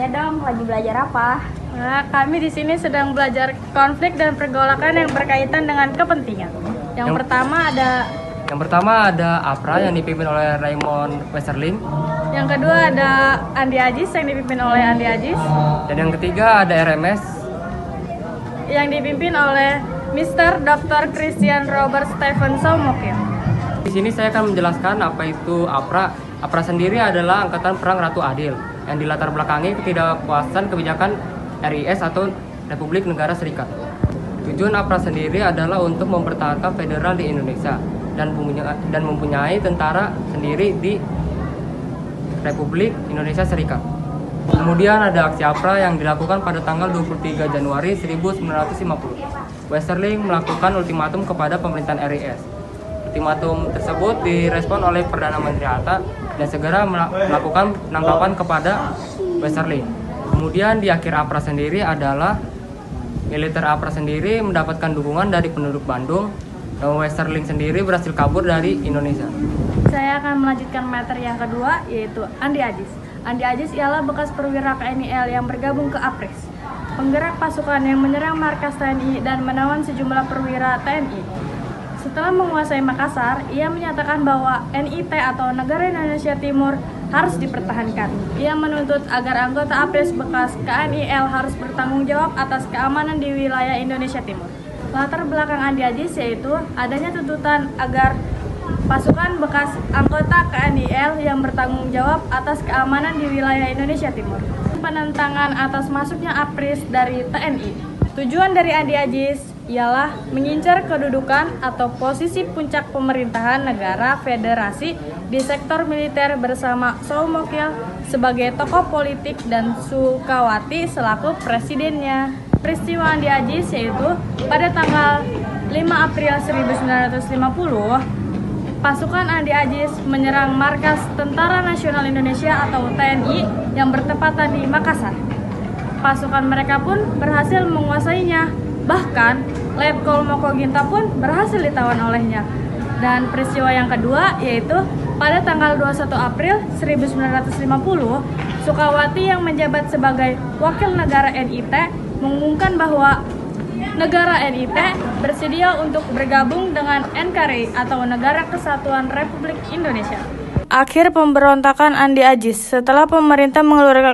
tanya dong, lagi belajar apa? Nah, kami di sini sedang belajar konflik dan pergolakan yang berkaitan dengan kepentingan. Yang pertama ada APRA yang dipimpin oleh Raymond Westerling. Yang kedua ada Andi Ajis yang dipimpin oleh Andi Ajis. Dan yang ketiga ada RMS yang dipimpin oleh Mr. Dr. Christian Robert Stephen Soumokil. Di sini saya akan menjelaskan apa itu APRA. APRA sendiri adalah Angkatan Perang Ratu Adil yang dilatar belakangi ketidakpuasan kebijakan RIS atau Republik Negara Serikat. Tujuan APRA sendiri adalah untuk mempertahankan federal di Indonesia dan mempunyai tentara sendiri di Republik Indonesia Serikat. Kemudian ada aksi APRA yang dilakukan pada tanggal 23 Januari 1950. Westerling melakukan ultimatum kepada pemerintahan RIS. Ultimatum tersebut direspon oleh Perdana Menteri Hatta dan segera melakukan penangkapan kepada Westerling. Kemudian di akhir APRA sendiri adalah militer APRA sendiri mendapatkan dukungan dari penduduk Bandung dan Westerling sendiri berhasil kabur dari Indonesia. Saya akan melanjutkan materi yang kedua, yaitu Andi Ajis. Andi Ajis ialah bekas perwira KNIL yang bergabung ke APRIS, penggerak pasukan yang menyerang markas TNI dan menawan sejumlah perwira TNI. Setelah menguasai Makassar, ia menyatakan bahwa NIT atau Negara Indonesia Timur harus dipertahankan. Ia menuntut agar anggota APRIS bekas KNIL harus bertanggung jawab atas keamanan di wilayah Indonesia Timur. Latar belakang Andi Ajis yaitu adanya tuntutan agar pasukan bekas anggota KNIL yang bertanggung jawab atas keamanan di wilayah Indonesia Timur. Penentangan atas masuknya APRIS dari TNI. Tujuan dari Andi Ajis ialah mengincar kedudukan atau posisi puncak pemerintahan negara federasi di sektor militer bersama Soumokil sebagai tokoh politik dan Sukawati selaku presidennya. Peristiwa Andi Ajis yaitu pada tanggal 5 April 1950, pasukan Andi Ajis menyerang markas Tentara Nasional Indonesia atau TNI yang bertepatan di Makassar. Pasukan mereka pun berhasil menguasainya. Bahkan, Letkol Mokoginta pun berhasil ditawan olehnya. Dan peristiwa yang kedua yaitu pada tanggal 21 April 1950, Sukawati yang menjabat sebagai wakil negara NIT mengumumkan bahwa negara NIT bersedia untuk bergabung dengan NKRI atau Negara Kesatuan Republik Indonesia. Akhir pemberontakan Andi Ajis setelah pemerintah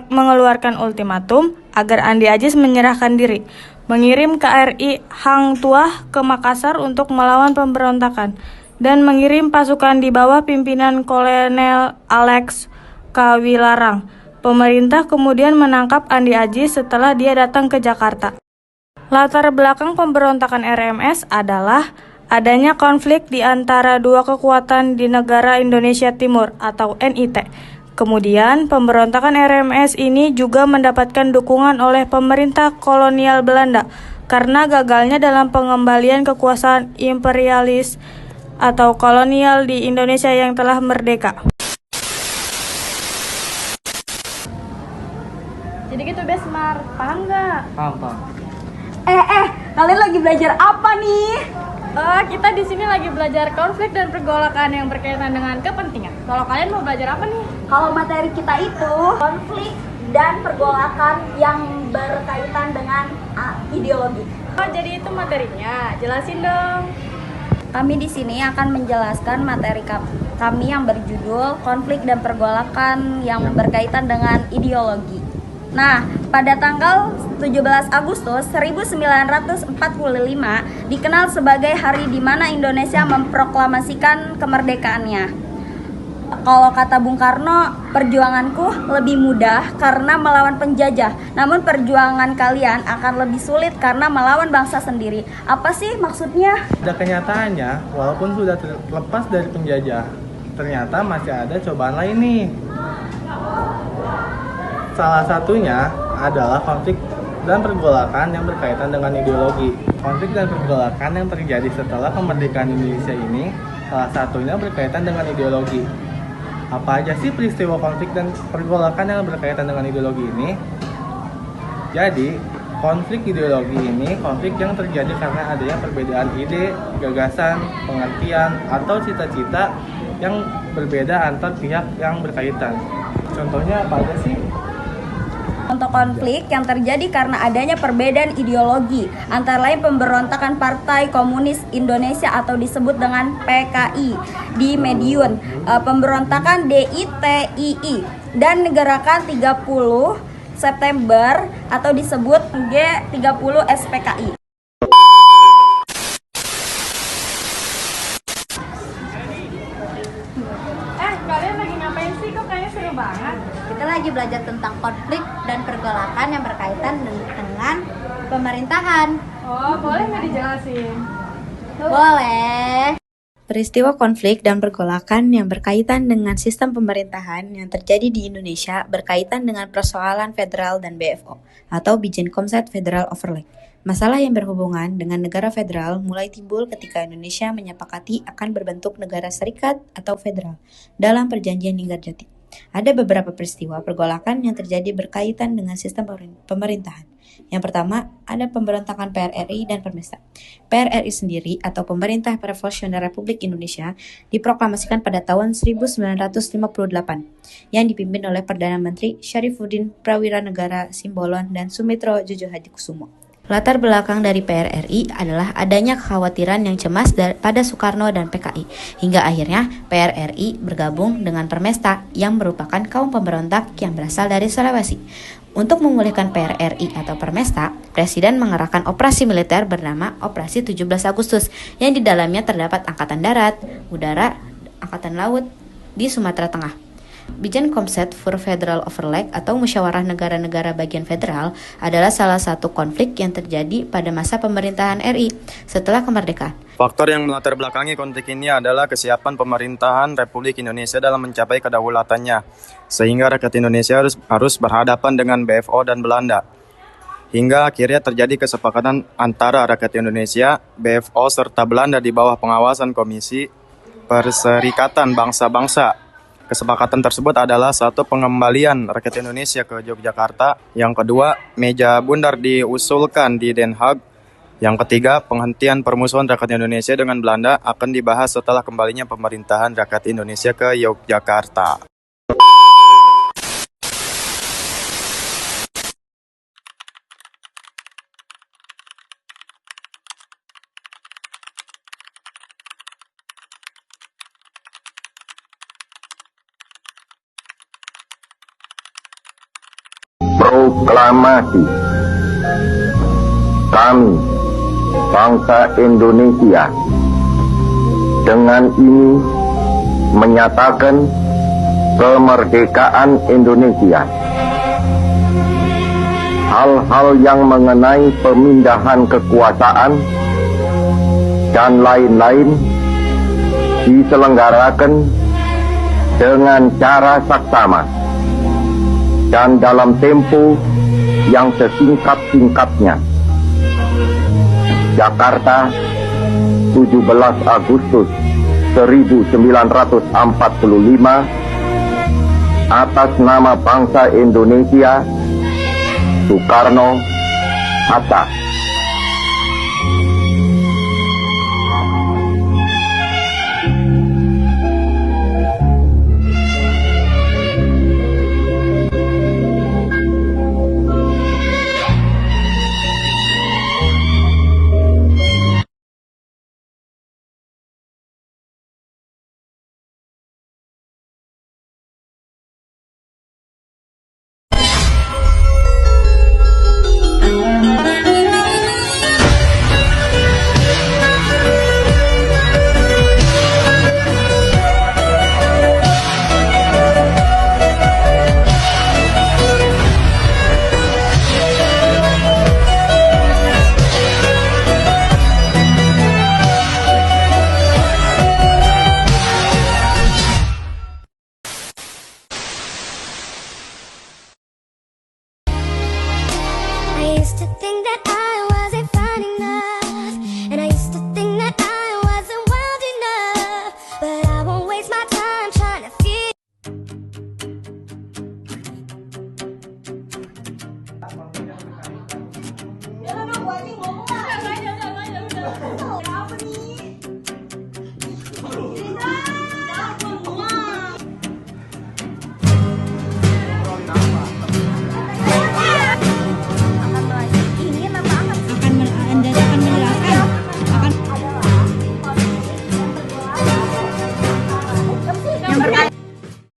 mengeluarkan ultimatum agar Andi Ajis menyerahkan diri, mengirim KRI Hang Tuah ke Makassar untuk melawan pemberontakan, dan mengirim pasukan di bawah pimpinan Kolonel Alex Kawilarang. Pemerintah kemudian menangkap Andi Ajis setelah dia datang ke Jakarta. Latar belakang pemberontakan RMS adalah adanya konflik di antara dua kekuatan di negara Indonesia Timur atau NIT. Kemudian, pemberontakan RMS ini juga mendapatkan dukungan oleh pemerintah kolonial Belanda karena gagalnya dalam pengembalian kekuasaan imperialis atau kolonial di Indonesia yang telah merdeka. Jadi gitu Besmar, paham nggak? Paham. Kalian lagi belajar apa nih? Kita di sini lagi belajar konflik dan pergolakan yang berkaitan dengan kepentingan. Kalau kalian mau belajar apa nih? Kalau materi kita itu konflik dan pergolakan yang berkaitan dengan ideologi. Oh, jadi itu materinya. Jelasin dong. Kami di sini akan menjelaskan materi kami yang berjudul konflik dan pergolakan yang berkaitan dengan ideologi. Nah, pada tanggal 17 Agustus 1945 dikenal sebagai hari di mana Indonesia memproklamasikan kemerdekaannya. Kalau kata Bung Karno, perjuanganku lebih mudah karena melawan penjajah, namun perjuangan kalian akan lebih sulit karena melawan bangsa sendiri. Apa sih maksudnya? Pada kenyataannya, walaupun sudah terlepas dari penjajah, ternyata masih ada cobaan lain nih. Salah satunya adalah konflik dan pergolakan yang berkaitan dengan ideologi. Konflik dan pergolakan yang terjadi setelah kemerdekaan Indonesia ini salah satunya berkaitan dengan ideologi. Apa aja sih peristiwa konflik dan pergolakan yang berkaitan dengan ideologi ini? Jadi, konflik ideologi ini konflik yang terjadi karena adanya perbedaan ide, gagasan, pengertian, atau cita-cita yang berbeda antar pihak yang berkaitan. Contohnya apa aja sih? Contoh konflik yang terjadi karena adanya perbedaan ideologi, antara lain pemberontakan Partai Komunis Indonesia atau disebut dengan PKI di Madiun, pemberontakan DITII, dan gerakan 30 September atau disebut G30 SPKI. Kalian lagi ngapain sih? Kok kayaknya seru banget. Kita lagi belajar tentang konflik dan pergolakan yang berkaitan dengan pemerintahan. Oh, boleh nggak dijelasin? Boleh. Peristiwa konflik dan pergolakan yang berkaitan dengan sistem pemerintahan yang terjadi di Indonesia berkaitan dengan persoalan federal dan BFO atau Bijen Komsat Federal Overlay. Masalah yang berhubungan dengan negara federal mulai timbul ketika Indonesia menyepakati akan berbentuk negara serikat atau federal dalam perjanjian Linggarjati. Ada beberapa peristiwa pergolakan yang terjadi berkaitan dengan sistem pemerintahan. Yang pertama, ada pemberontakan PRRI dan Permesta. PRRI sendiri atau Pemerintah Revolusioner Republik Indonesia diproklamasikan pada tahun 1958 yang dipimpin oleh Perdana Menteri Syarifuddin Prawiranegara Simbolon dan Sumitro Jojo Hadikusumo. Latar belakang dari PRRI adalah adanya kekhawatiran yang cemas pada Soekarno dan PKI, hingga akhirnya PRRI bergabung dengan Permesta yang merupakan kaum pemberontak yang berasal dari Sulawesi. Untuk memulihkan PRRI atau Permesta, Presiden mengerahkan operasi militer bernama Operasi 17 Agustus yang di dalamnya terdapat Angkatan Darat, Udara, Angkatan Laut di Sumatera Tengah. Bijen Komsat for Federal Overlay atau Musyawarah Negara-Negara Bagian Federal adalah salah satu konflik yang terjadi pada masa pemerintahan RI setelah kemerdekaan. Faktor yang melatar belakangi konflik ini adalah kesiapan pemerintahan Republik Indonesia dalam mencapai kedaulatannya, sehingga rakyat Indonesia harus berhadapan dengan BFO dan Belanda. Hingga akhirnya terjadi kesepakatan antara rakyat Indonesia, BFO, serta Belanda di bawah pengawasan Komisi Perserikatan Bangsa-Bangsa. Kesepakatan tersebut adalah satu, pengembalian rakyat Indonesia ke Yogyakarta. Yang kedua, meja bundar diusulkan di Den Haag. Yang ketiga, penghentian permusuhan rakyat Indonesia dengan Belanda akan dibahas setelah kembalinya pemerintahan rakyat Indonesia ke Yogyakarta. Proklamasi. Kami, bangsa Indonesia, dengan ini menyatakan kemerdekaan Indonesia. Hal-hal yang mengenai pemindahan kekuasaan dan lain-lain diselenggarakan dengan cara saksama dan dalam tempo yang sesingkat-singkatnya. Jakarta, 17 Agustus 1945, atas nama bangsa Indonesia, Soekarno, Hatta.